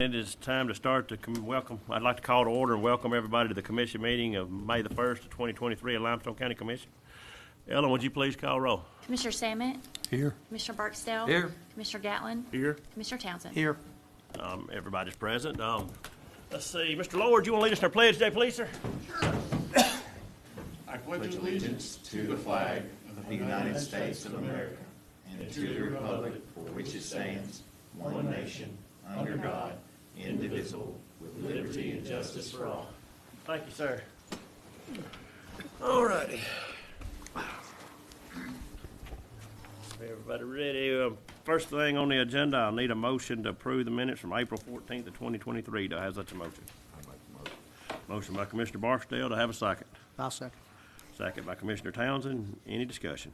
it is time to start the welcome. I'd like to call to order and welcome everybody to the commission meeting of May the 1st, 2023 at Limestone County Commission. Ellen, would you please call roll? Commissioner Samet. Here. Commissioner Barksdale. Here. Commissioner Gatlin. Here. Commissioner Townsend. Here. Everybody's present. Let's see. Mr. Lord, you want to lead us in our pledge today, please, sir? I pledge allegiance to the flag of the United States of America and to the republic for which it stands, one nation, under God, indivisible, with liberty and justice for all. Thank you, sir. All righty. Everybody ready? First thing on the agenda, I'll need a motion to approve the minutes from April 14th of 2023. Do I have such a motion? Motion by Commissioner Barksdale. To have a second? I'll second. Second by Commissioner Townsend. Any discussion?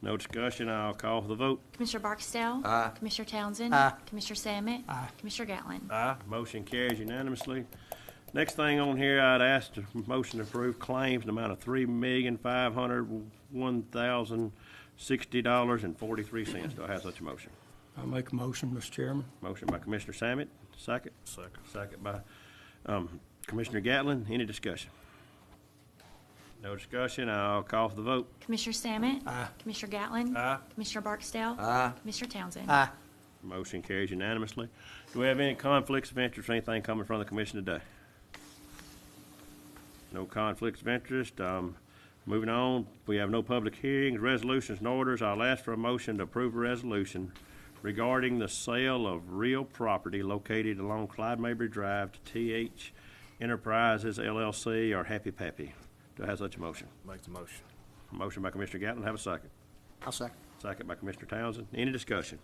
No discussion. I'll call for the vote. Commissioner Barksdale. Aye. Commissioner Townsend. Aye. Commissioner Samet. Aye. Commissioner Gatlin. Aye. Motion carries unanimously. Next thing on here, I'd ask the motion to approve claims in the amount of $3,501,060.43. Do I have such a motion? I'll make a motion, Mr. Chairman. Motion by Commissioner Samet. Second. Second by Commissioner Gatlin. Any discussion? No discussion. I'll call for the vote. Commissioner Samet. Aye. Commissioner Gatlin. Aye. Commissioner Barksdale. Aye. Commissioner Townsend. Aye. Motion carries unanimously. Do we have any conflicts of interest or anything coming from the commission today? No conflicts of interest. Moving on, we have no public hearings, resolutions, and orders. I'll ask for a motion to approve a resolution regarding the sale of real property located along Clyde Mabry Drive to TH Enterprises LLC or Happy Pappy. Do I have such a motion? Make the motion. Motion by Commissioner Gatlin. Have a second. I'll second. Second by Commissioner Townsend. Any discussion?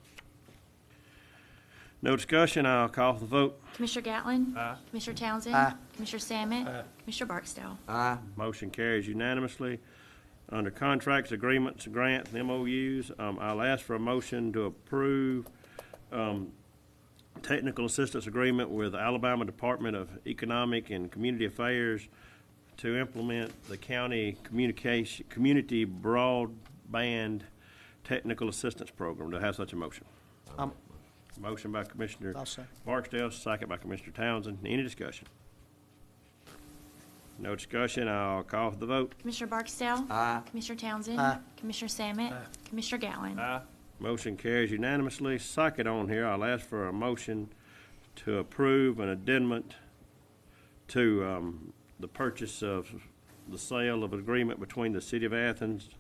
No discussion. I'll call for the vote. Commissioner Gatlin. Aye. Commissioner Townsend. Aye. Commissioner Samet. Aye. Commissioner Barksdale. Aye. Motion carries unanimously. Under contracts, agreements, grants, and MOUs, I'll ask for a motion to approve technical assistance agreement with Alabama Department of Economic and Community Affairs to implement the county community broadband technical assistance program. Do I have such a motion? Motion by Commissioner I'll second. Barksdale, second by Commissioner Townsend. Any discussion? No discussion. I'll call for the vote. Commissioner Barksdale. Aye. Commissioner Townsend. Aye. Commissioner Samet. Aye. Commissioner Gatlin. Motion carries unanimously. Second on here, I'll ask for a motion to approve an addendum to the purchase of the sale of an agreement between the City of Athens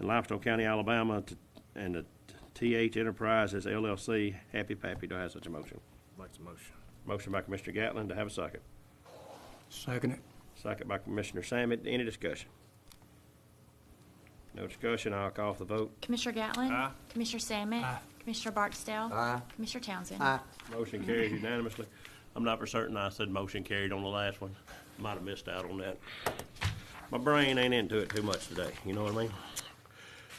and Limestone County, Alabama, and the TH Enterprises LLC, Happy Pappy. Do I have such a motion? Make the motion. Motion by Commissioner Gatlin. To have a second. Second it. Second by Commissioner Samet. Any discussion? No discussion. I'll call for the vote. Commissioner Gatlin. Aye. Commissioner Samet. Aye. Commissioner Barksdale. Aye. Commissioner Townsend. Aye. Motion carries unanimously. I'm not for certain I said motion carried on the last one. Might have missed out on that. My brain ain't into it too much today, you know what I mean?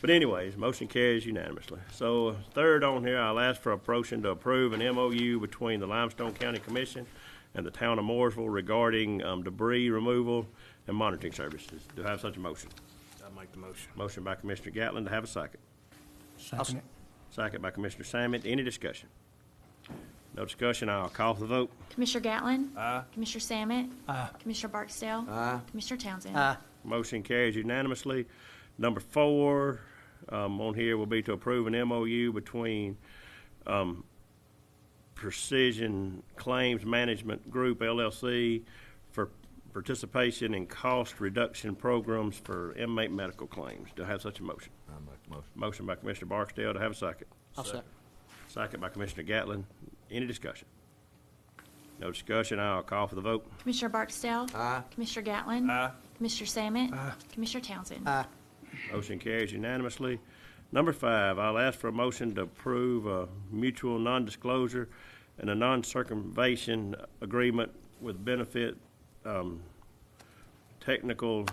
But anyways, motion carries unanimously. So third on here, I'll ask for a motion to approve an MOU between the Limestone County Commission and the town of Mooresville regarding debris removal and monitoring services. Do I have such a motion? I make the motion. Motion by Commissioner Gatlin. To have a second. Second it. Second by Commissioner Samet. Any discussion? No discussion. I'll call for the vote. Commissioner Gatlin. Aye. Commissioner Samet. Aye. Commissioner Barksdale. Aye. Commissioner Townsend. Aye. Motion carries unanimously. Number 4 on here will be to approve an MOU between Precision Claims Management Group, LLC, for participation in cost reduction programs for inmate medical claims. Do I have such a motion? I make the motion. Motion by Commissioner Barksdale. To have a second. I'll second. Second by Commissioner Gatlin. Any discussion? No discussion. I'll call for the vote. Commissioner Barksdale. Aye. Commissioner Gatlin. Aye. Commissioner Samet. Aye. Commissioner Townsend. Aye. Motion carries unanimously. Number 5, I'll ask for a motion to approve a mutual non-disclosure and a non-circumvention agreement with Benefit Technical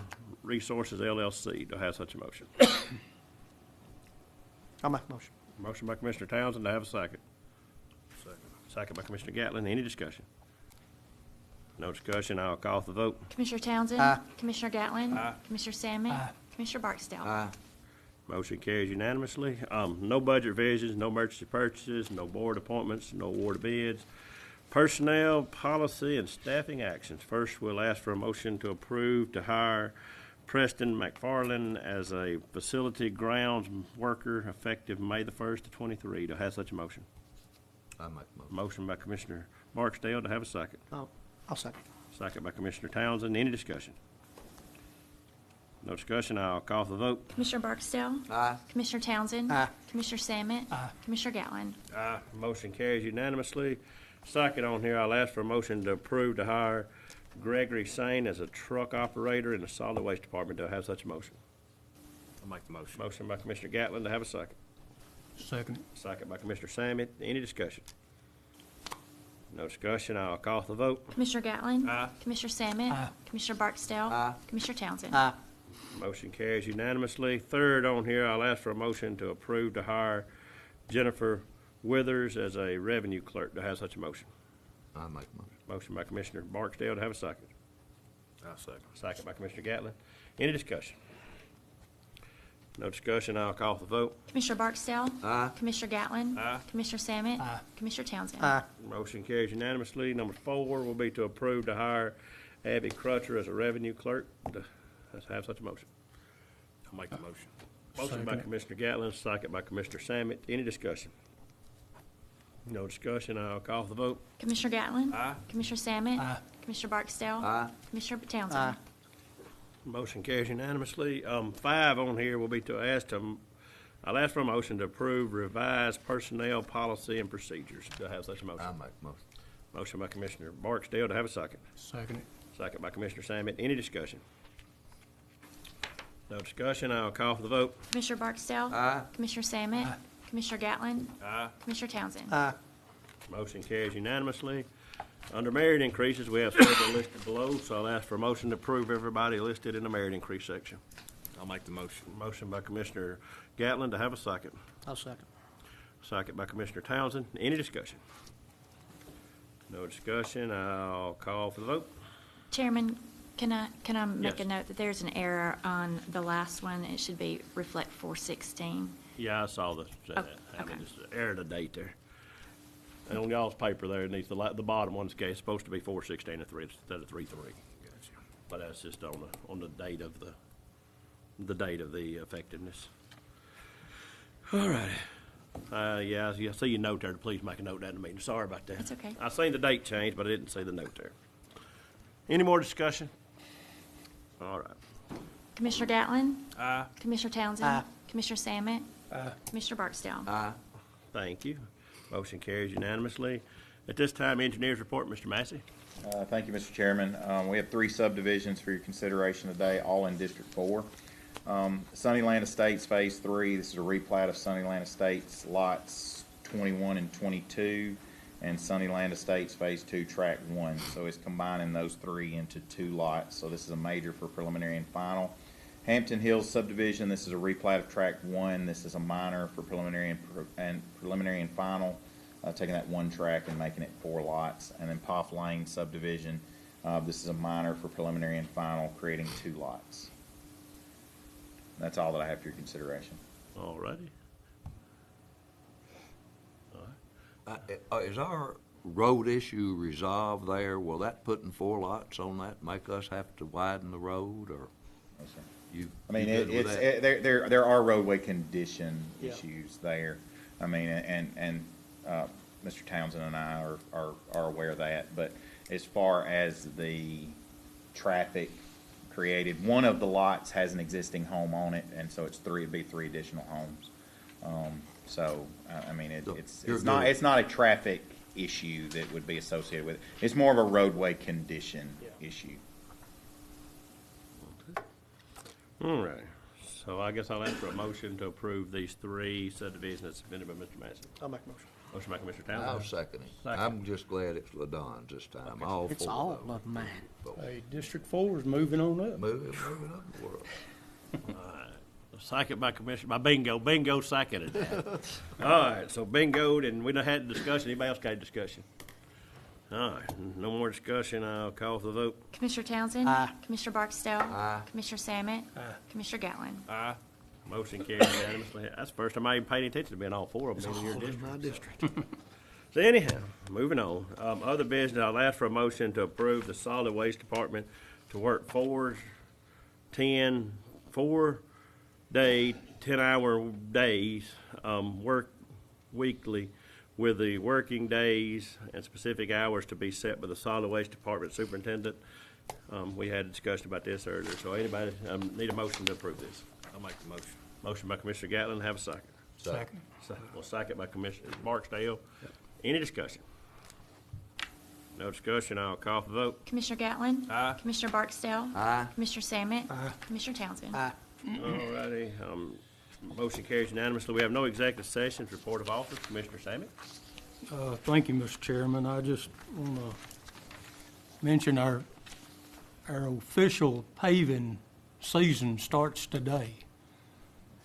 Resources LLC. Do I have such a motion? I'll make a motion. Motion by Commissioner Townsend. Do I have a second? Second. Second by Commissioner Gatlin. Any discussion? No discussion. I'll call for the vote. Commissioner Townsend. Aye. Commissioner Gatlin. Aye. Commissioner Samet. Aye. Commissioner Barksdale. Aye. Motion carries unanimously. No budget revisions, no emergency purchases, no board appointments, no award of bids. Personnel, policy, and staffing actions. First, we'll ask for a motion to approve to hire Preston McFarland as a facility grounds worker effective May the 1st of 23. Do I have such a motion? I make a motion. Motion by Commissioner Barksdale. To have a second? I'll second. Second by Commissioner Townsend. Any discussion? No discussion. I'll call for the vote. Commissioner Barksdale? Aye. Commissioner Townsend? Aye. Commissioner Sammet? Aye. Commissioner Gatlin? Motion carries unanimously. Second on here, I'll ask for a motion to approve to hire Gregory Sane as a truck operator in the solid waste department. Do I have such a motion? I'll make the motion. Motion by Commissioner Gatlin. To have a second? Second. Second by Commissioner Sammet. Any discussion? No discussion. I'll call for the vote. Commissioner Gatlin? Aye. Commissioner Sammet? Aye. Commissioner Barksdale? Aye. Commissioner Townsend? Aye. Motion carries unanimously. Third on here, I'll ask for a motion to approve to hire Jennifer Withers as a revenue clerk. Do I have such a motion? I make a motion. Motion by Commissioner Barksdale. To have a second? I second. Second by Commissioner Gatlin. Any discussion? No discussion. I'll call for the vote. Commissioner Barksdale? Aye. Commissioner Gatlin? Aye. Commissioner Sammet? Aye. Commissioner Townsend? Aye. Motion carries unanimously. Number 4 will be to approve to hire Abby Crutcher as a revenue clerk. Let's have such a motion. I'll make the motion. Motion by Second. Commissioner Gatlin, second by Commissioner Sammet. Any discussion? No discussion. I'll call for the vote. Commissioner Gatlin? Aye. Commissioner Sammet? Aye. Commissioner Barksdale? Aye. Commissioner Townsend? Aye. Motion carries unanimously. 5 on here will be to I'll ask for a motion to approve revised personnel policy and procedures. Do I have such a motion? I make the motion. Motion by Commissioner Barksdale. To have a second? Second it. Second by Commissioner Sammet. Any discussion? No discussion. I'll call for the vote. Commissioner Barksdale? Aye. Commissioner Sammet? Aye. Commissioner Gatlin? Aye. Commissioner Townsend? Aye. Motion carries unanimously. Under merit increases, we have several listed below, so I'll ask for a motion to approve everybody listed in the merit increase section. I'll make the motion. Motion by Commissioner Gatlin. To have a second? I'll second. Second by Commissioner Townsend. Any discussion? No discussion. I'll call for the vote. Chairman, can I make Yes. a note that there's an error on the last one? It should be reflect 416. Yeah, I saw the, okay. it's the error of the date there. And on y'all's paper there, it needs the bottom one's case, it's supposed to be 416 and 3 instead of 33. But that's just on the date of the date of the effectiveness. All right. Yeah, I see your note there. Please make a note of that in the meeting. Sorry about that. That's okay. I seen the date change, but I didn't see the note there. Any more discussion? All right. Commissioner Gatlin? Aye. Commissioner Townsend? Aye. Commissioner Sammet? Aye. Commissioner Barksdale? Aye. Thank you. Motion carries unanimously. At this time, engineers report, Mr. Massey. Thank you, Mr. Chairman. We have 3 subdivisions for your consideration today, all in District 4. Sunnyland Estates Phase 3, this is a replat of Sunnyland Estates lots 21 and 22, and Sunnyland Estates Phase 2, Tract 1. So it's combining those 3 into 2 lots. So this is a major for preliminary and final. Hampton Hills subdivision, this is a replat of Tract 1. This is a minor for preliminary and final, taking that 1 tract and making it 4 lots. And then Poff Lane subdivision, this is a minor for preliminary and final, creating 2 lots. That's all that I have for your consideration. All righty. Is our road issue resolved there? Will that putting 4 lots on that make us have to widen the road, or Yes, sir. you? I mean, you good with that? there are roadway condition Yeah. issues there. I mean, and Mr. Townsend and I are aware of that. But as far as the traffic created, one of the lots has an existing home on it, and so it'd be 3 additional homes. So I mean, So it's you're not good. it's not a traffic issue that would be associated with it. It's more of a roadway condition Yeah. issue. All right. So I guess I'll ask for a motion to approve these 3 subdivisions submitted by Mr. Massey. I'll make a motion. Motion by Commissioner I'll Townsend. second it. Second. I'm just glad it's Ladon's this time. All It's 4 all of them. of mine. Hey, District 4 is moving on up. Moving up the world. Second by Commissioner, Bingo seconded that. All right, so bingoed, and we done had a discussion. Anybody else got a discussion? All right, no more discussion. I'll call for the vote. Commissioner Townsend? Aye. Commissioner Barksdale? Aye. Commissioner Sammet? Aye. Commissioner Gatlin? Aye. Motion carries unanimously. That's the first time I even paid attention to being all four of them in your district. My district. So anyhow, moving on. Other business, I'll ask for a motion to approve the solid waste department to work 4-day, 10-hour days, work weekly with the working days and specific hours to be set by the solid waste department superintendent. We had a discussion about this earlier, so anybody, need a motion to approve this? I'll make the motion. Motion by Commissioner Gatlin, have a second. Second. Well, second by Commissioner Barksdale. Any discussion? No discussion, I'll call for the vote. Commissioner Gatlin? Aye. Commissioner Barksdale? Aye. Commissioner Sammet? Commissioner Townsend? Aye. All righty, motion carries unanimously. We have no executive sessions, report of office, Commissioner Sammy. Thank you, Mr. Chairman. I just want to mention our official paving season starts today.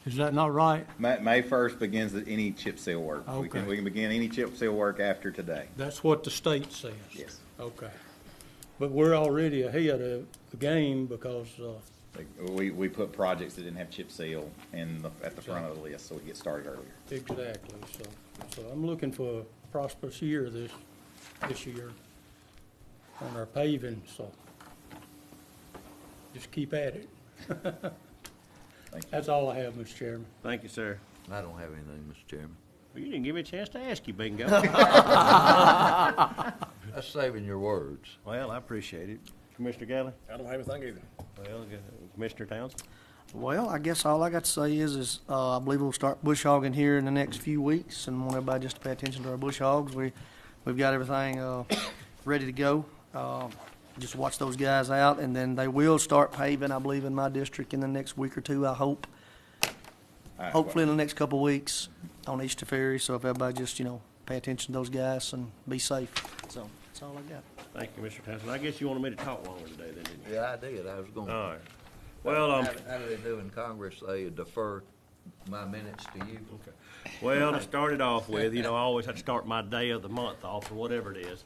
Is that not right? May 1st begins any chip seal work. We Okay. can begin any chip seal work after today. That's what the state says? Yes. Okay. But we're already ahead of the game because, We put projects that didn't have chip seal at the front of the list, so we get started earlier. exactly, so I'm looking for a prosperous year this year on our paving, so just keep at it. Thank you. That's all I have, Mr. Chairman. Thank you, sir. I don't have anything, Mr. Chairman. Well, you didn't give me a chance to ask you, Bingo. That's saving your words. Well, I appreciate it. Commissioner Gatlin? I don't have anything either. Well, Commissioner Townsend? Well, I guess all I got to say is I believe we'll start bush hogging here in the next few weeks, and want everybody just to pay attention to our bush hogs. We've got everything ready to go. Just watch those guys out, and then they will start paving, I believe, in my district in the next week or two, I hope. Hopefully in the next couple of weeks on Easter Ferry, so if everybody just, pay attention to those guys and be safe. So that's all I got. Thank you, Commissioner Townsend. I guess you wanted me to talk longer today, then, didn't you? Yeah, I did. I was going. All right. Well, How do they do in Congress? They defer my minutes to you? Well, to start it off with, I always have to start my day of the month off or whatever it is.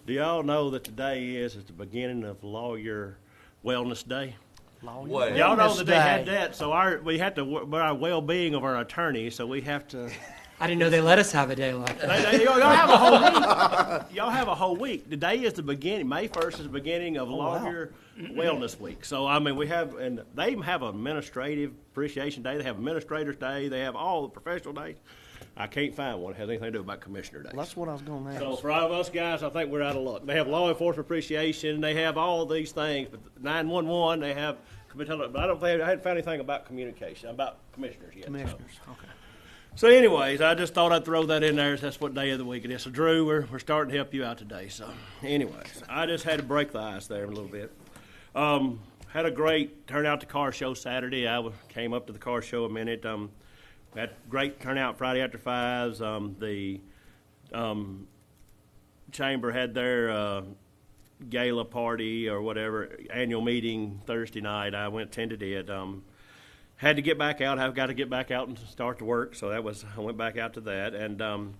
Do y'all know that today is the beginning of Lawyer Wellness Day? Well, Y'all know that they had Day. that, so we have to, our well-being of our attorneys, so we have to. I didn't know they let us have a day like that. Y'all have a whole week. Y'all have a whole week. Today is the beginning. May 1st is the beginning of Lawyer Wellness Week. So, we have, and they even have Administrative Appreciation Day. They have Administrators Day. They have all the professional days. I can't find one that has anything to do about Commissioner Day. Well, that's what I was going to ask. So for all of us guys, I think we're out of luck. They have law enforcement appreciation. They have all these things, but 911. They have. But I hadn't found anything about communication about commissioners yet. Commissioners, okay. So anyways, I just thought I'd throw that in there. That's what day of the week it is. So Drew, we're starting to help you out today. So anyways, I just had to break the ice there a little bit. Had a great turnout to car show Saturday. Came up to the car show a minute. Had great turnout Friday after fives. The chamber had their gala party or whatever annual meeting Thursday night. I attended it. Had to get back out. I've got to get back out and start to work. So I went back out to that. And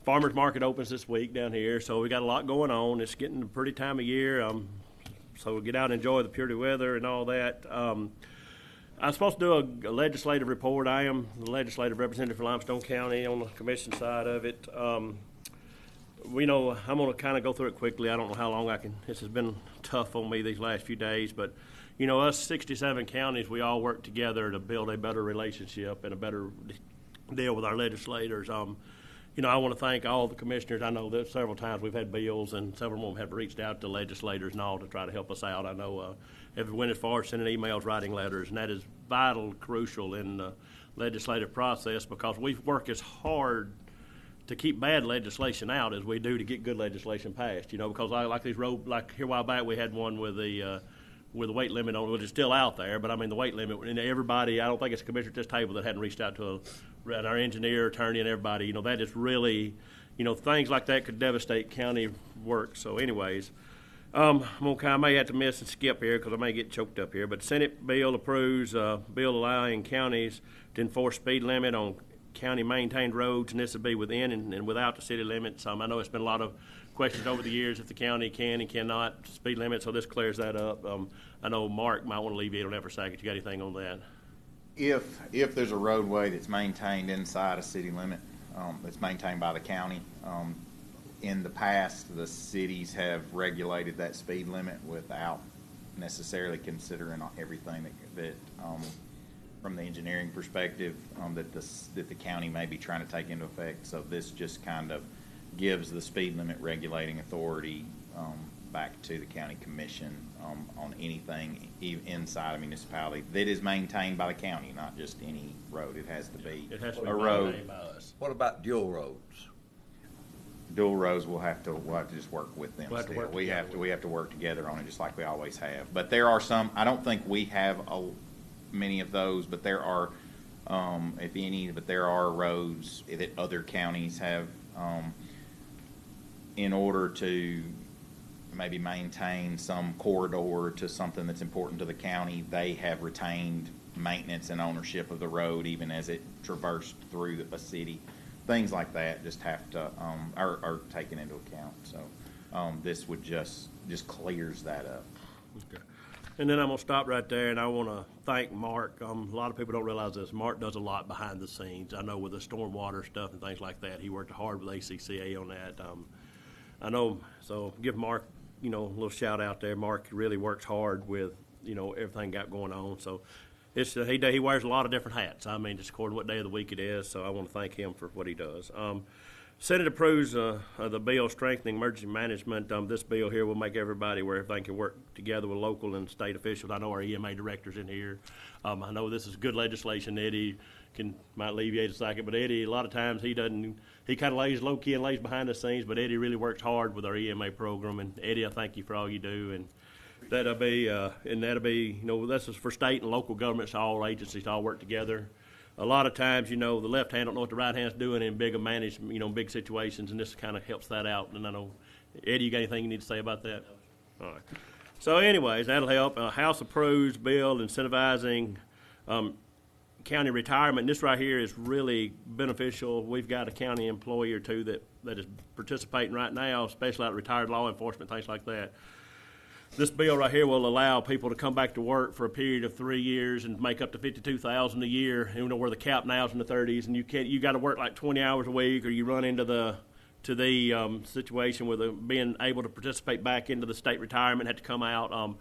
farmers market opens this week down here. So we got a lot going on. It's getting a pretty time of year. So we'll get out and enjoy the purity weather and all that. I'm supposed to do a legislative report. I am the legislative representative for Limestone County on the commission side of it. I'm going to kind of go through it quickly. I don't know how long this has been tough on me these last few days, but us 67 counties, we all work together to build a better relationship and a better deal with our legislators. I want to thank all the commissioners. I know that several times we've had bills, and several of them have reached out to legislators and all to try to help us out. I know have went as far as sending emails, writing letters, and that is vital, crucial in the legislative process because we work as hard to keep bad legislation out as we do to get good legislation passed. Because like these like here a while back we had one with the weight limit on it, which is still out there. But the weight limit, and everybody, I don't think it's a commissioner at this table that hadn't reached out to our engineer, attorney, and everybody. That is really, things like that could devastate county work. So, anyways, I may have to miss and skip here because I may get choked up here. But Senate bill approves bill allowing counties to enforce speed limit on county maintained roads, and this would be within and without the city limits. I know it's been a lot of questions over the years if the county can and cannot speed limit, so this clears that up. I know Mark might want to alleviate on that for a second. You got anything on that? If there's a roadway that's maintained inside a city limit, that's maintained by the county, in the past, the cities have regulated that speed limit without necessarily considering everything that from the engineering perspective, that the county may be trying to take into effect. So this just kind of gives the speed limit regulating authority back to the county commission on anything inside a municipality that is maintained by the county, not just any road. It has to be a road. maintained by us. What about dual roads? Dual roads, we'll have to just work with them We'll have to still. work We together have to work together on it, just like we always have. But there are some, I don't think we have many of those, but there are, if any, but there are roads that other counties have, in order to maybe maintain some corridor to something that's important to the county, they have retained maintenance and ownership of the road even as it traversed through a city. Things like that just have to, are taken into account. So this would just clears that up. Okay. And then I'm gonna stop right there, and I wanna thank Mark. A lot of people don't realize this. Mark does a lot behind the scenes. I know with the stormwater stuff and things like that, he worked hard with ACCA on that. I know, so give Mark, a little shout out there. Mark really works hard with, everything got going on. So it's he wears a lot of different hats. I mean, just according to what day of the week it is. So I want to thank him for what he does. Senate approves the bill strengthening emergency management. This bill here will make everybody where everything can work together with local and state officials. I know our EMA director's in here. I know this is good legislation. Eddie might alleviate a second, but Eddie, a lot of times he kind of lays low key and lays behind the scenes, but Eddie really works hard with our EMA program. And Eddie, I thank you for all you do. And that'll be, this is for state and local governments, all agencies to all work together. A lot of times, the left hand don't know what the right hand's doing in big big situations, and this kind of helps that out. And I know, Eddie, you got anything you need to say about that? All right. So anyways, that'll help. House approves bill incentivizing county retirement. This right here is really beneficial. We've got a county employee or two that is participating right now, especially like retired law enforcement, things like that. This bill right here will allow people to come back to work for a period of 3 years and make up to $52,000 a year. Where the cap now is in the 30s, and you got to work like 20 hours a week, or you run into the situation with being able to participate back into the state retirement, had to come out.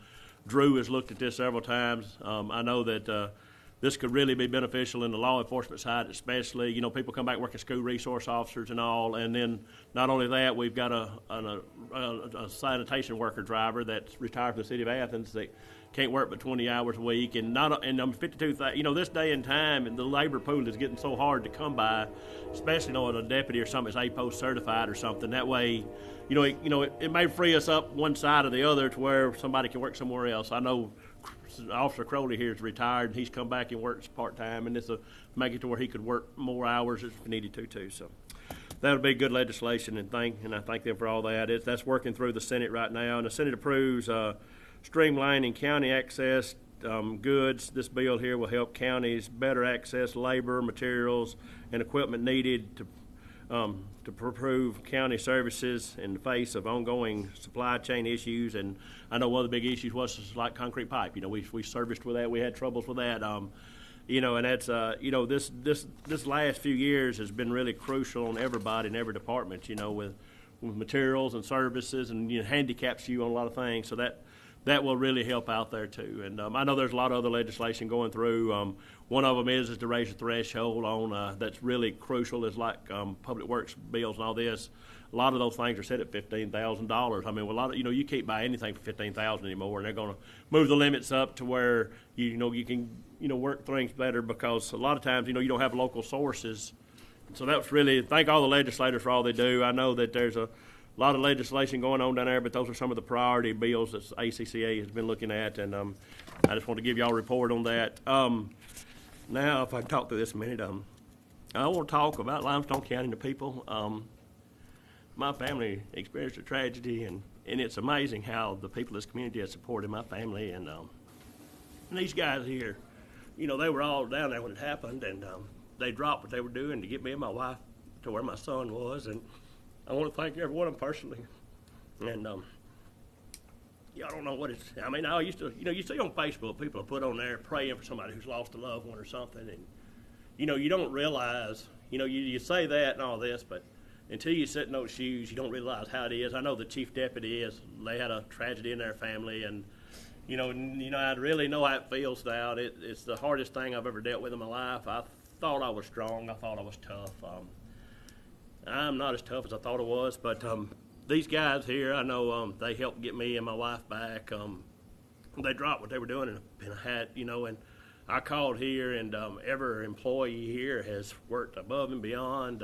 Drew has looked at this several times. I know that this could really be beneficial in the law enforcement side, especially. People come back working school resource officers and all, and then not only that, we've got a sanitation worker driver that's retired from the city of Athens that can't work but 20 hours a week, and 52,000. This day and time, and the labor pool is getting so hard to come by, especially knowing a deputy or something that's APOS certified or something. That way, it may free us up one side or the other to where somebody can work somewhere else. I know Officer Crowley here is retired, and he's come back and works part-time, and this will make it to where he could work more hours if needed to, too. So that'll be good legislation, and I thank them for all that. That's working through the Senate right now, and the Senate approves streamlining county access goods. This bill here will help counties better access labor, materials, and equipment needed to improve county services in the face of ongoing supply chain issues. And I know one of the big issues was like concrete pipe. We serviced with that. We had troubles with that. And that's this last few years has been really crucial on everybody in every department. With materials and services, and handicaps you on a lot of things. So that will really help out there too. And I know there's a lot of other legislation going through. One of them is to raise the threshold on that's really crucial. Is like public works bills and all this. A lot of those things are set at $15,000. I mean, a lot of you can't buy anything for $15,000 anymore, and they're going to move the limits up to where you can work things better, because a lot of times you don't have local sources. So that's really, thank all the legislators for all they do. I know that there's a lot of legislation going on down there, but those are some of the priority bills that ACCA has been looking at, and I just want to give y'all a report on that. Now, if I can talk through this a minute, I want to talk about Limestone County and the people. My family experienced a tragedy, and it's amazing how the people of this community have supported my family, and these guys here, they were all down there when it happened, and they dropped what they were doing to get me and my wife to where my son was, and I want to thank every one of them personally. And y'all don't know what it's, I mean, I used to, you see on Facebook, people will put on there praying for somebody who's lost a loved one or something, and, you don't realize, you say that and all this, but until you sit in those shoes, you don't realize how it is. I know the chief deputy they had a tragedy in their family, and, I really know how it feels now. It's the hardest thing I've ever dealt with in my life. I thought I was strong. I thought I was tough. I'm not as tough as I thought I was, but these guys here, I know they helped get me and my wife back. They dropped what they were doing in a hat, and I called here, and every employee here has worked above and beyond.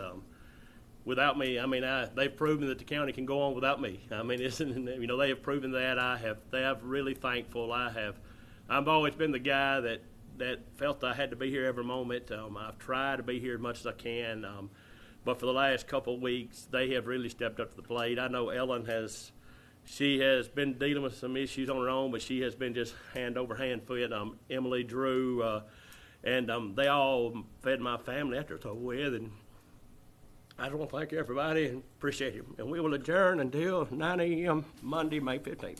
Without me, I mean, they've proven that the county can go on without me. I mean, they have proven that. They have really thankful. I've always been the guy that felt I had to be here every moment. I've tried to be here as much as I can. But for the last couple of weeks, they have really stepped up to the plate. I know Ellen has been dealing with some issues on her own, but she has been just hand over hand foot. Emily, Drew, and they all fed my family after it's over with. And I just want to thank everybody and appreciate it. And we will adjourn until 9 a.m. Monday, May 15th.